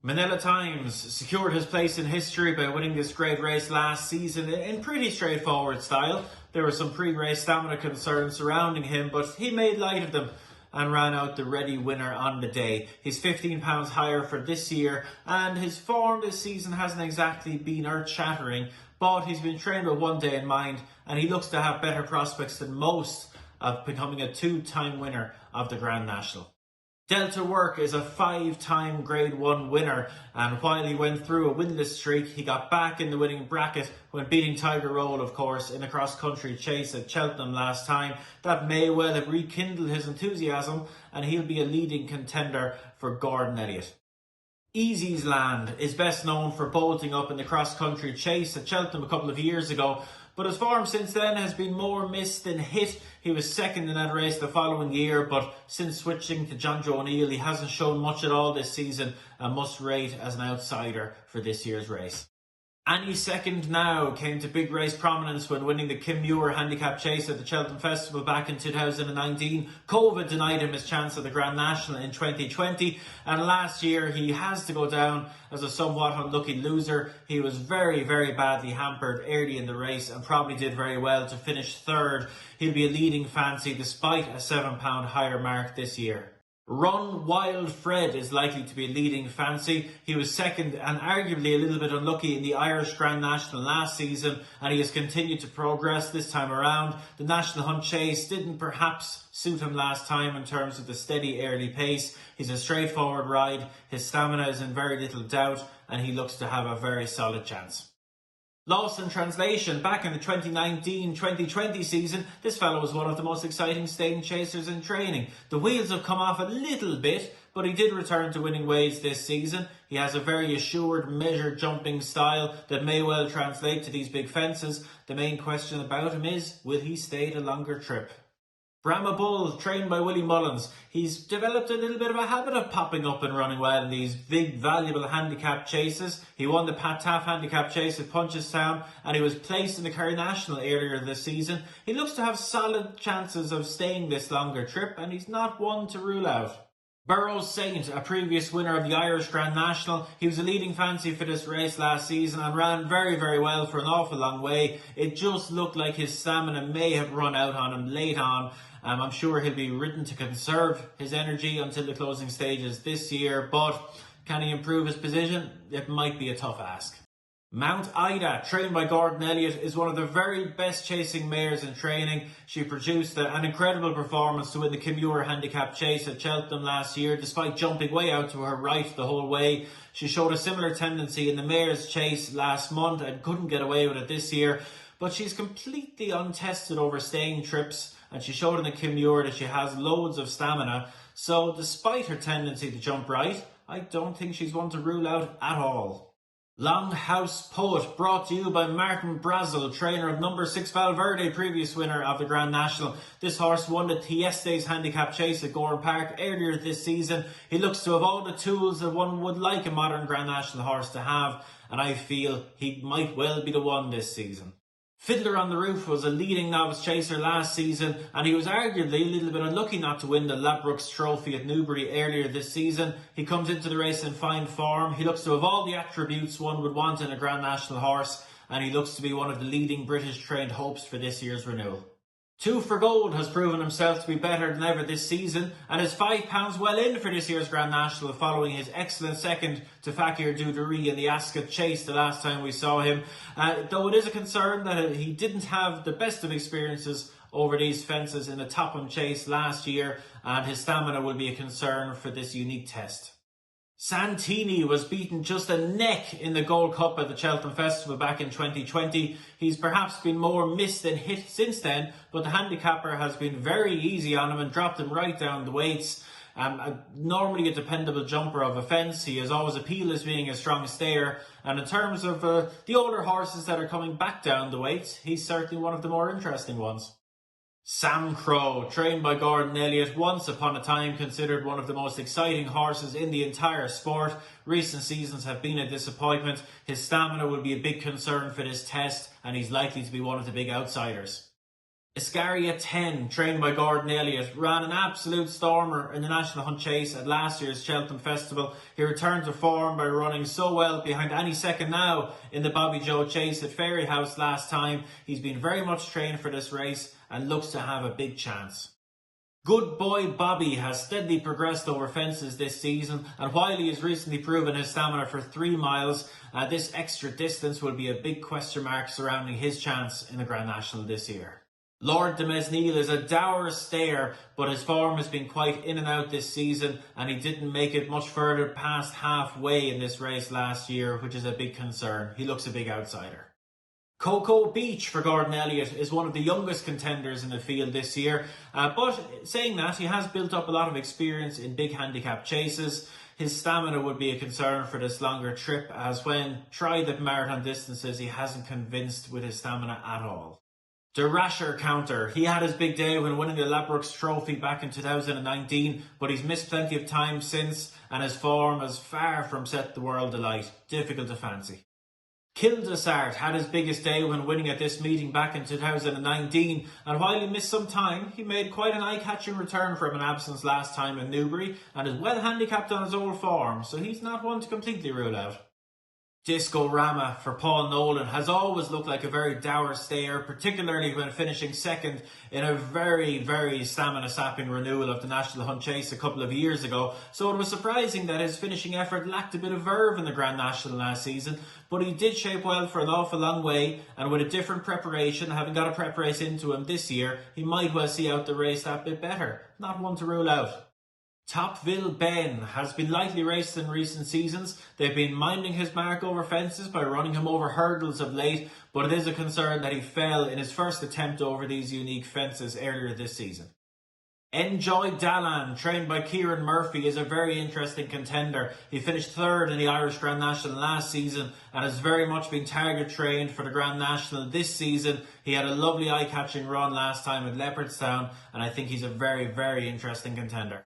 Manila Times secured his place in history by winning this great race last season in pretty straightforward style. There were some pre-race stamina concerns surrounding him, but he made light of them and ran out the ready winner on the day. He's 15 pounds higher for this year, and his form this season hasn't exactly been earth-shattering, but he's been trained with one day in mind, and he looks to have better prospects than most of becoming a two-time winner of the Grand National. Delta Work is a 5-time Grade 1 winner, and while he went through a winless streak, he got back in the winning bracket when beating Tiger Roll, of course, in a cross-country chase at Cheltenham last time. That may well have rekindled his enthusiasm, and he'll be a leading contender for Gordon Elliott. Easy's Land is best known for bolting up in the cross-country chase at Cheltenham a couple of years ago, but his form since then has been more missed than hit. He was second in that race the following year, but since switching to Jonjo O'Neill, he hasn't shown much at all this season and must rate as an outsider for this year's race. Annie Second Now came to big race prominence when winning the Kim Muir handicap chase at the Cheltenham Festival back in 2019. COVID denied him his chance at the Grand National in 2020, and last year he has to go down as a somewhat unlucky loser. He was very, very badly hampered early in the race and probably did very well to finish third. He'll be a leading fancy despite a 7-pound higher mark this year. Run Wild Fred is likely to be a leading fancy. He was second and arguably a little bit unlucky in the Irish Grand National last season, and he has continued to progress this time around. The National Hunt Chase didn't perhaps suit him last time in terms of the steady early pace. He's a straightforward ride, his stamina is in very little doubt, and he looks to have a very solid chance. Lost in translation, back in the 2019-2020 season, this fellow was one of the most exciting staying chasers in training. The wheels have come off a little bit, but he did return to winning ways this season. He has a very assured, measured jumping style that may well translate to these big fences. The main question about him is, will he stay the longer trip? Brahma Bull, trained by Willie Mullins. He's developed a little bit of a habit of popping up and running well in these big, valuable handicap chases. He won the Pat Taff handicap chase at Punchestown, and he was placed in the Kerry National earlier this season. He looks to have solid chances of staying this longer trip, and he's not one to rule out. Burrows Saint, a previous winner of the Irish Grand National. He was a leading fancy for this race last season and ran very, very well for an awful long way. It just looked like his stamina may have run out on him late on. I'm sure he'll be ridden to conserve his energy until the closing stages this year, but can he improve his position? It might be a tough ask. Mount Ida, trained by Gordon Elliott, is one of the very best chasing mares in training. She produced an incredible performance to win the Kim Muir handicap chase at Cheltenham last year, despite jumping way out to her right the whole way. She showed a similar tendency in the mares chase last month and couldn't get away with it this year, but she's completely untested over staying trips, and she showed in the Kim Muir that she has loads of stamina. So despite her tendency to jump right, I don't think she's one to rule out at all. Longhouse Poet, brought to you by Martin Brazel, trainer of number 6 Valverde, previous winner of the Grand National. This horse won the Tiestes handicap chase at Gore Park earlier this season. He looks to have all the tools that one would like a modern Grand National horse to have, and I feel he might well be the one this season. Fiddler on the Roof was a leading novice chaser last season, and he was arguably a little bit unlucky not to win the Ladbrokes Trophy at Newbury earlier this season. He comes into the race in fine form. He looks to have all the attributes one would want in a Grand National horse, and he looks to be one of the leading British trained hopes for this year's renewal. Two for Gold has proven himself to be better than ever this season, and is £5 well in for this year's Grand National following his excellent second to Fakir Duderie in the Ascot Chase the last time we saw him. Though it is a concern that he didn't have the best of experiences over these fences in the Topham Chase last year, and his stamina will be a concern for this unique test. Santini was beaten just a neck in the Gold Cup at the Cheltenham Festival back in 2020. He's perhaps been more missed than hit since then, but the handicapper has been very easy on him and dropped him right down the weights. Normally a dependable jumper of a fence, he has always appealed as being a strong stayer, and in terms of the older horses that are coming back down the weights, he's certainly one of the more interesting ones. SAMCRO, trained by Gordon Elliott, once upon a time considered one of the most exciting horses in the entire sport. Recent seasons have been a disappointment. His stamina will be a big concern for this test, and he's likely to be one of the big outsiders. Iscaria 10, trained by Gordon Elliott, ran an absolute stormer in the National Hunt Chase at last year's Cheltenham Festival. He returned to form by running so well behind any second now in the Bobby Joe Chase at Fairyhouse last time. He's been very much trained for this race and looks to have a big chance. Good Boy Bobby has steadily progressed over fences this season, and while he has recently proven his stamina for 3 miles, this extra distance will be a big question mark surrounding his chance in the Grand National this year. Lord de Mesnil is a dour stayer, but his form has been quite in and out this season, and he didn't make it much further past halfway in this race last year, which is a big concern. He looks a big outsider. COKO Beach for Gordon Elliott is one of the youngest contenders in the field this year, but saying that, he has built up a lot of experience in big handicap chases. His stamina would be a concern for this longer trip, as when tried at marathon distances, he hasn't convinced with his stamina at all. The RASHER counter. He had his big day when winning the Ladbrokes Trophy back in 2019, but he's missed plenty of time since, and his form is far from set the world alight. Difficult to fancy. Kildesart had his biggest day when winning at this meeting back in 2019, and while he missed some time, he made quite an eye-catching return from an absence last time in Newbury, and is well handicapped on his old form, so he's not one to completely rule out. Discorama for Paul Nolan has always looked like a very dour stayer, particularly when finishing second in a very stamina-sapping renewal of the National Hunt Chase a couple of years ago, so it was surprising that his finishing effort lacked a bit of verve in the Grand National last season, but he did shape well for an awful long way, and with a different preparation, having got a prep race into him this year, he might well see out the race that bit better. Not one to rule out. Top VILLE Ben has been lightly raced in recent seasons. They've been minding his mark over fences by running him over hurdles of late, but it is a concern that he fell in his first attempt over these unique fences earlier this season. Enjoy Dalan, trained by Kieran Murphy, is a very interesting contender. He finished third in the Irish Grand National last season and has very much been target trained for the Grand National this season. He had a lovely eye-catching run last time at Leopardstown, and I think he's a very interesting contender.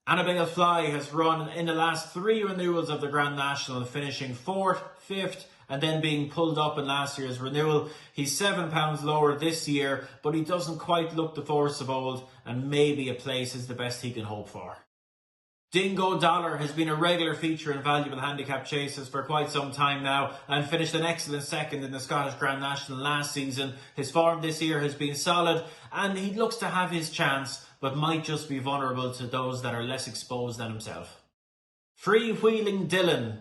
Annabelle Fly has run in the last 3 renewals of the Grand National, finishing 4th, 5th, and then being pulled up in last year's renewal. He's £7 lower this year, but he doesn't quite look the force of old, and maybe a place is the best he can hope for. Dingo Dollar has been a regular feature in valuable handicap chases for quite some time now, and finished an excellent second in the Scottish Grand National last season. His form this year has been solid, and he looks to have his chance, but might just be vulnerable to those that are less exposed than himself. Freewheeling Dylan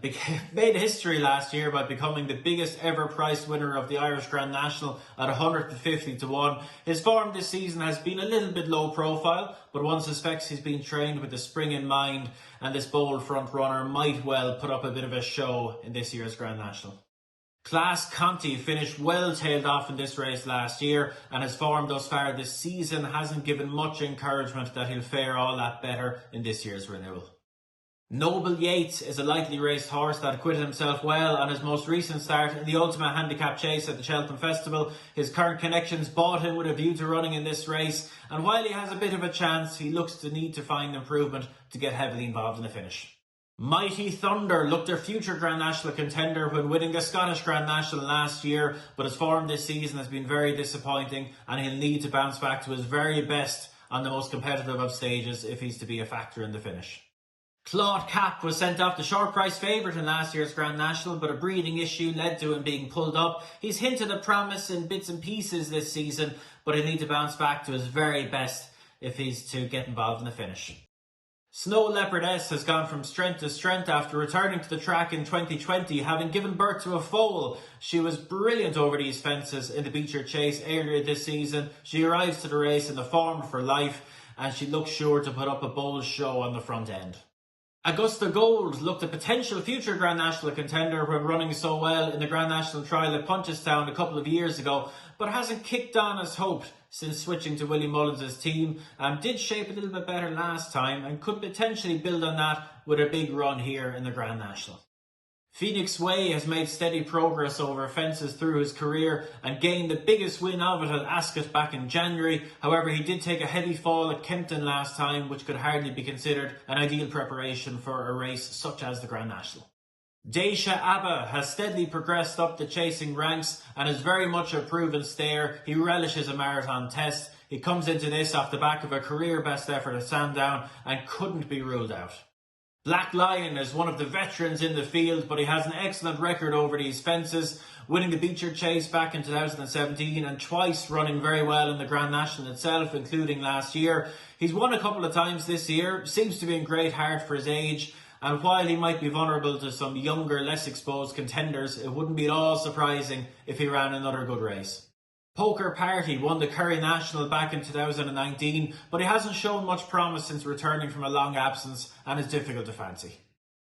made history last year by becoming the biggest ever priced winner of the Irish Grand National at 150 to 1. His form this season has been a little bit low profile, but one suspects he's been trained with the spring in mind, and this bold front runner might well put up a bit of a show in this year's Grand National. Class Conti finished well tailed off in this race last year, and his form thus far this season hasn't given much encouragement that he'll fare all that better in this year's renewal. Noble Yeats is a lightly raced horse that acquitted himself well on his most recent start in the Ultimate Handicap Chase at the Cheltenham Festival. His current connections bought him with a view to running in this race, and while he has a bit of a chance, he looks to need to find improvement to get heavily involved in the finish. Mighty Thunder looked their future Grand National contender when winning the Scottish Grand National last year, but his form this season has been very disappointing, and he'll need to bounce back to his very best on the most competitive of stages if he's to be a factor in the finish. Claude Cap was sent off the short price favourite in last year's Grand National, but a breathing issue led to him being pulled up. He's hinted at promise in bits and pieces this season, but he'll need to bounce back to his very best if he's to get involved in the finish. Snow Leopardess has gone from strength to strength after returning to the track in 2020, having given birth to a foal. She was brilliant over these fences in the Beecher Chase earlier this season. She arrives to the race in the form for life, and she looks sure to put up a bold show on the front end. Augusta Gold looked a potential future Grand National contender when running so well in the Grand National trial at Punchestown a couple of years ago, but hasn't kicked on as hoped since switching to Willie Mullins' team. Did shape a little bit better last time and could potentially build on that with a big run here in the Grand National. Phoenix Way has made steady progress over fences through his career and gained the biggest win of it at Ascot back in January. However, he did take a heavy fall at Kempton last time, which could hardly be considered an ideal preparation for a race such as the Grand National. Daisha Abba has steadily progressed up the chasing ranks and is very much a proven stayer. He relishes a marathon test. He comes into this off the back of a career best effort at Sandown and couldn't be ruled out. Black Lion is one of the veterans in the field, but he has an excellent record over these fences, winning the Beecher Chase back in 2017 and twice running very well in the Grand National itself, including last year. He's won a couple of times this year, seems to be in great heart for his age, and while he might be vulnerable to some younger, less exposed contenders, it wouldn't be at all surprising if he ran another good race. Poker Party won the Kerry National back in 2019, but he hasn't shown much promise since returning from a long absence and is difficult to fancy.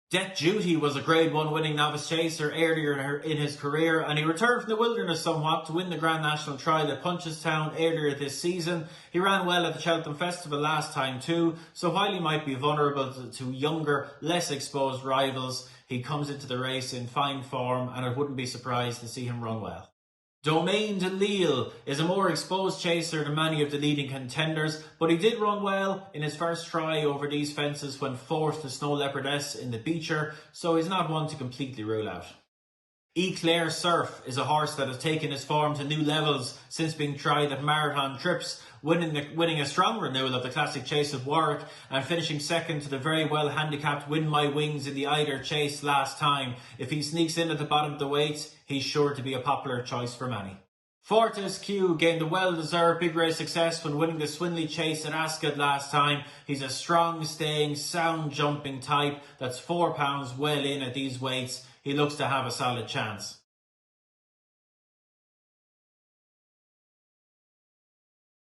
Death Duty was a Grade 1 winning novice chaser earlier in his career, and he returned from the wilderness somewhat to win the Grand National Trial at Punchestown earlier this season. He ran well at the Cheltenham Festival last time too, so while he might be vulnerable to younger, less exposed rivals, he comes into the race in fine form, and I wouldn't be surprised to see him run well. Domaine de Lille is a more exposed chaser than many of the leading contenders, but he did run well in his first try over these fences when fourth to Snow Leopardess in the Beecher, so he's not one to completely rule out. ECLAIR Surf is a horse that has taken his form to new levels since being tried at marathon trips, winning a strong renewal of the Classic Chase of Warwick and finishing second to the very well handicapped Win My Wings in the Eider Chase last time. If he sneaks in at the bottom of the weights, he's sure to be a popular choice for many. Fortescue gained a well-deserved big race success when winning the Swinley Chase at Ascot last time. He's a strong, staying, sound jumping type that's £4 well in at these weights. He looks to have a solid chance.